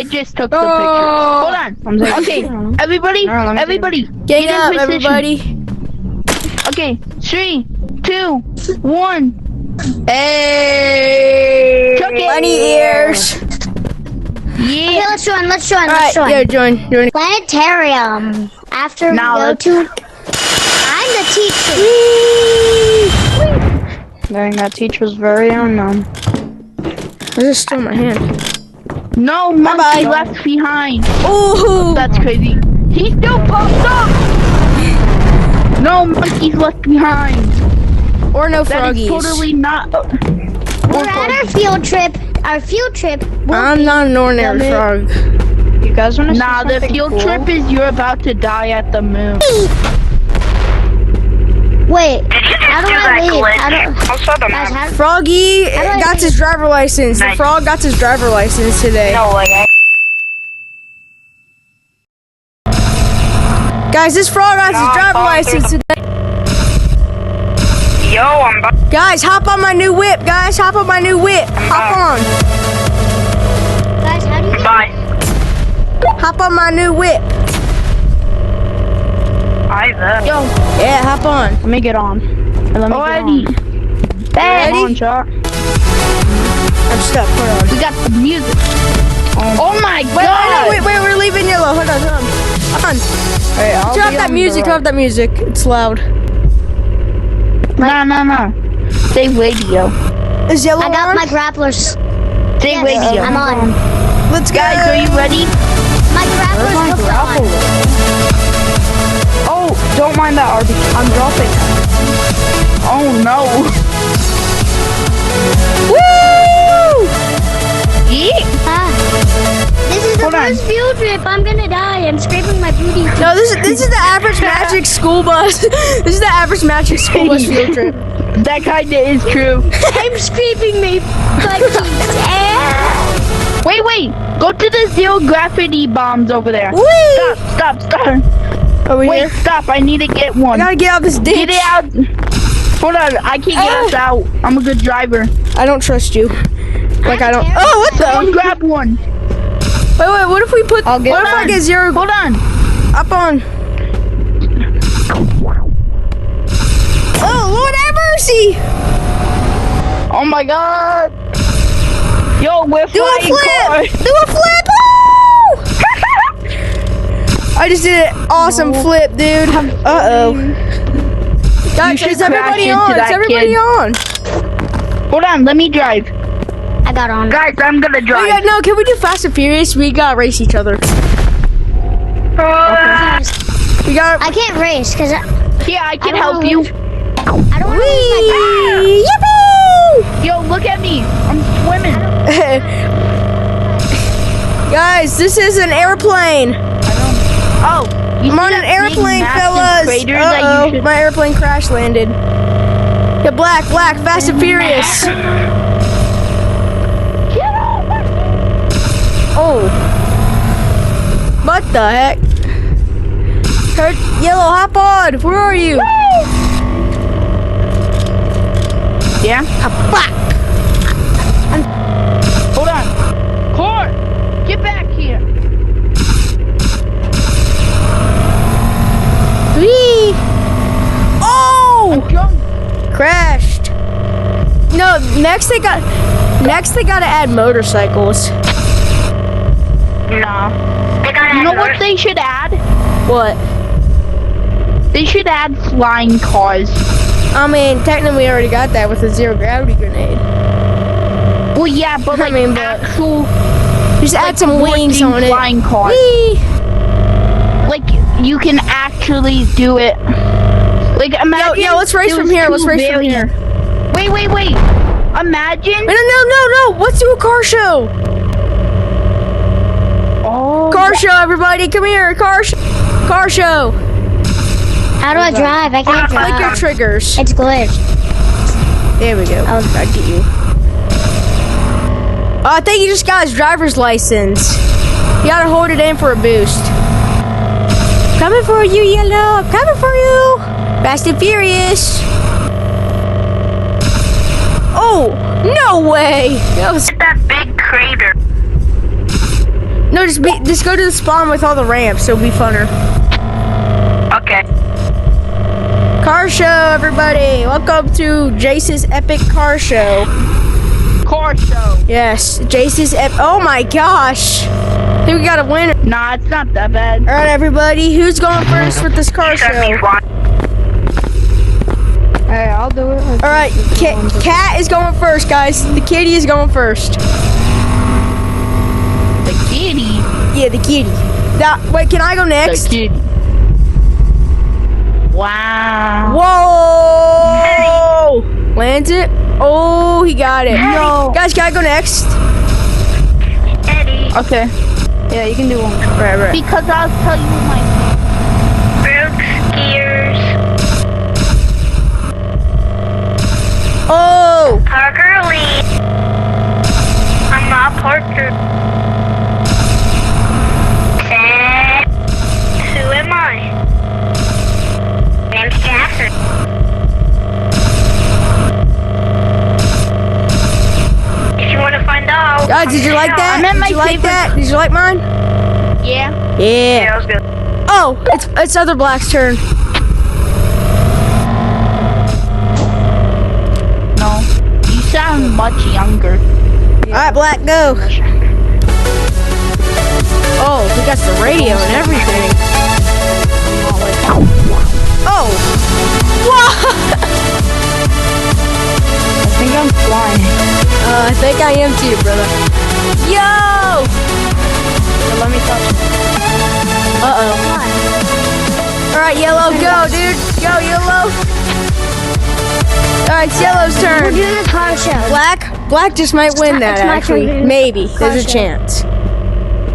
It just took the picture. Hold on. Okay, everybody, Gang get up, in position. everybody. Okay, 3, 2, 1. Hey! Took it. Bunny ears. Yeah. Okay, let's join. Alright, yeah, join. Planetarium. After Now we go let's- to... I'm the teacher. Dang, that teacher's very unknown. I just stole my hand. No monkey left behind. Ooh! That's crazy. He still popped up. No monkeys left behind. Or no That froggies. is totally not. We're at our field trip. Our field trip will I'm be... not an ordinary frog. You guys want to see Nah, the something field cool? trip is you're about to die at the moon. Wait, how do I leave? Guys, how... Froggy do I got leave? his driver license. The frog got his driver license today. No way. Guys, this frog got his driver license today. Yo, I'm back. Guys, hop on my new whip. Guys, hop on my new whip. Hop on. Guys, how do you... Bye. Hop on my new whip. I bet. Yo, Yeah, hop on. Let me get on. Let me already. get Ready? on, Chuck. I'm stuck. Hold on. We got the music. Oh my god. Wait, we're leaving yellow. Hold on. Hey, I'll Turn off be that on music. the Turn off that music. It's loud. No. Save radio. Is yellow I got on? my grapplers. Save Yes, radio. I'm on. Let's go. Guys, are you ready? My grapplers hooked on. Oh, don't mind that, RB. I'm dropping. Oh no. Woo! Yeah. This is the Hold on. first field trip. I'm gonna die. I'm scraping my booty. No, this is the average magic school bus. This is the average magic school bus field trip. That kinda is true. I'm scraping my butt cheeks. Wait. Go to the zero gravity bombs over there. Whee! Stop. Over Wait, here. stop. I need to get I one. gotta get out of this ditch. Get it out. Hold on. I can't get us out. I'm a good driver. I don't trust you. Like I don't. terrible Oh, what Go the? grab one. Wait. What if we put? I'll get What if I on. get zero Hold on. up on? Oh, Lord have mercy! Oh my god. Yo, we're Do a flying cars. flip! Do a flip! Woo! I just did an awesome flip, dude. Uh-oh. Guys, should is everybody crash on? into Is that everybody kid. on? Hold on. Let me drive. I got on. Guys, I'm gonna Oh, drive. yeah, no, can we do Fast and Furious? We gotta race each other. We gotta. I can't race because I Yeah, I can I don't help know you. don't want to lose my Whee! Yippee! Yo, look at me. I'm swimming. Guys, this is an airplane. Oh, you I'm see on an that big, airplane, massive fellas. crater that you Uh-oh, should- my airplane crash landed. Yeah, black, Fast and Furious. Oh. What the heck? Yellow, hop on. Where are you? Yeah? Hold on. Core, get back here. Whee! Oh! Jump. Crashed. No, next they gotta add motorcycles. No. You know what they should add? What? They should add flying cars. I mean, technically we already got that with a zero gravity grenade. Well, yeah, but I like mean, but- actual Just add some wings working on it. flying cars. Whee! Like you can actually do it. Like imagine. Yo, let's race it from was here. two Let's race from very- here. Wait. Imagine. No. Let's do a car show. Oh. Car show, everybody. Come here. Car show. How do I drive? I can't Click your drive. triggers. It's glitched. There we go. I'll get you. I think you just got his driver's license. You gotta hold it in for a boost. Coming for you, Yellow. Coming for you. Fast and Furious. Oh, no way. That was That big crater. No, just go to the spawn with all the ramps. It'll be funner. Okay. Car show, everybody. Welcome to Jace's epic car show. Car show. Yes, Jace's oh my gosh. I think we got a winner. Nah, it's not that bad. All right, everybody. Who's going first with this car show? Hey, I'll do it. All right, Cat is going first, guys. The kitty is going first. The kitty. Yeah, the kitty. Wait, can I go The next? kitty. Wow. Whoa! Lands it. Oh, he got it. No. Guys, can I go next? Eddie. Okay. Yeah, you can do one. Right. Because I'll tell you my. Brooks Gears. Oh! Parker Lee. I'm not Parker. Who am I? Name's Catherine. If you want to find out. Guys, did you like that? I'm at my Did you like favorite- that? Did you like mine? Yeah. Yeah, Yeah. that was good. Oh, it's other Black's turn. No. You sound much younger. All right, Black, go. Oh, we got the radio and everything. Oh. What? I think I'm flying. I think I am too, brother. Yo! Let me touch it. Uh-oh. All right, Yellow, go, dude. Go, Yellow. All right, it's Yellow's turn. Doing a car show. Black just might win that, It's my turn actually. to do Maybe. There's a show. chance.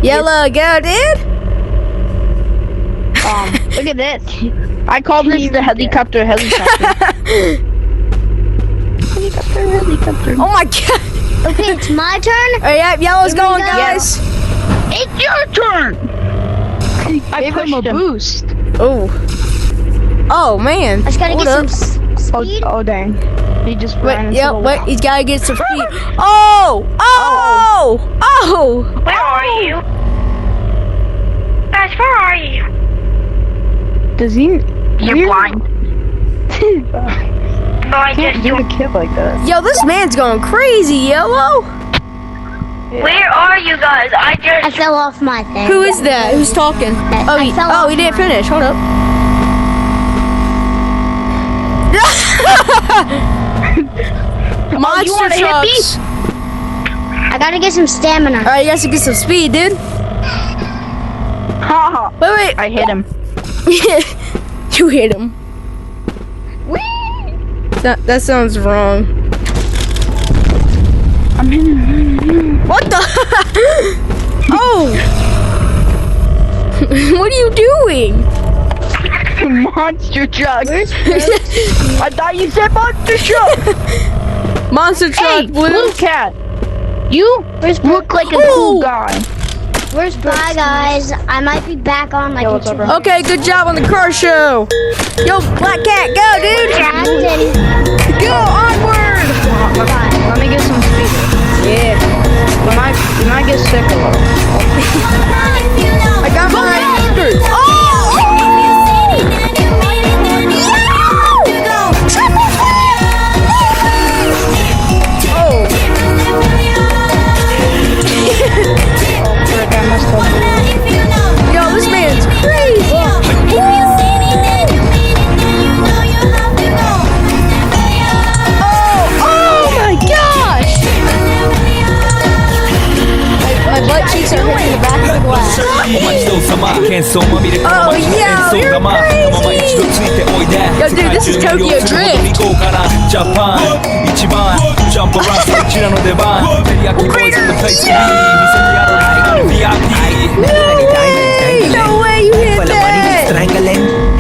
Yellow, go, dude. Look at this. I call this the helicopter. Helicopter. Oh, my God. Okay, it's my turn. All right, yeah, Yellow's Here we going, go. guys. It's your turn. I Gave him a pushed him. boost. Oh. Oh, man. I just gotta Hold get up. some speed. Oh dang. He just ran Wait, into the wait, wall. he's gotta get some speed. Oh! Oh! Oh! Where are you? Guys, where are you? Does he? You're blind. No, I Can't just do a kid like that. Yo, this man's going crazy, Yellow. Where are you guys? I fell off my thing. Who is that? Who's talking? Oh, I fell off he didn't mine. finish. Hold up. Monster you wanna hit me? trucks. I gotta get some stamina. All right, you guys to get some speed, dude. Haha. Wait. I hit him. You hit him. That sounds wrong. I'm hitting him. What the? Oh! What are you doing? Monster truck. I thought you said monster truck. Monster truck, Hey, Blue. Blue Cat. You look like a cool guy. Where's Bye, guys? I might be back on like what's up, bro? Okay, good job on the car show. Yo, Black Cat, go, dude. Go onward. Let me get some speed. Yeah. You might get sick a little. I got mine. Oh! Yo, this man's crazy. Oh my gosh! My butt cheeks are hitting the back of the glass. Oh, yo, you're crazy! Yo, dude, this is Tokyo Drift. No way you hit that!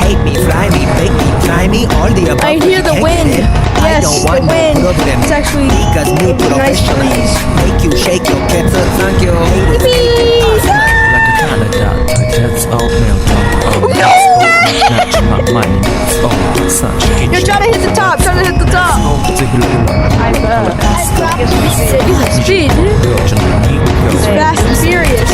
Hate me, fly me, bake me, try me, all the above. I hear the wind. I Yes, don't the want no wind. problem. It's actually Because me a nice professional. breeze. Make you shake your cats, thank you. Bees. Like a Canada, that's all male talk. No way! Snatch my money, oh, such a Yo, try to hit the top. Try to hit the top. Speed, dude. Fast and furious.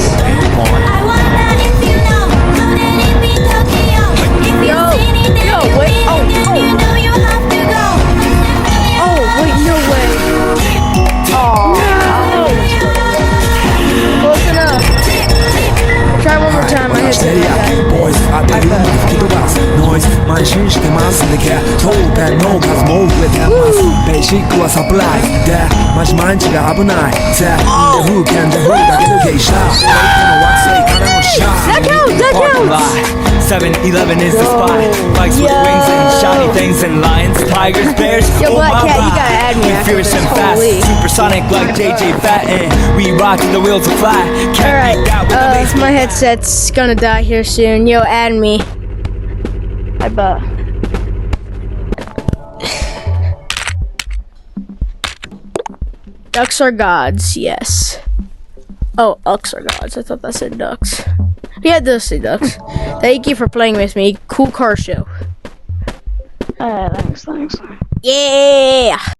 当てる吹き飛ばすノイズ慢心してますんでけ当店の数も増えてますベーシックはサプライズでマジ毎日が危ないぜで風景で風だけの芸者この惑星からのシャー That counts! 7-Eleven is the spot. Bikes with wings and shiny things and lions, tigers, bears. Yo, oh Black my Cat, you God. gotta add me We're after fierce this. and fast, Holy. supersonic like JJ Fatten. We rock till the wheels will fly. Can't beat that with a bass. My headset's gonna die here soon. Yo, add me. I bet. Ducks are gods, yes. Oh, ucks are gods. I thought that said ducks. Yeah, it does say ducks. Thank you for playing with me. Cool car show. Thanks. Yeah!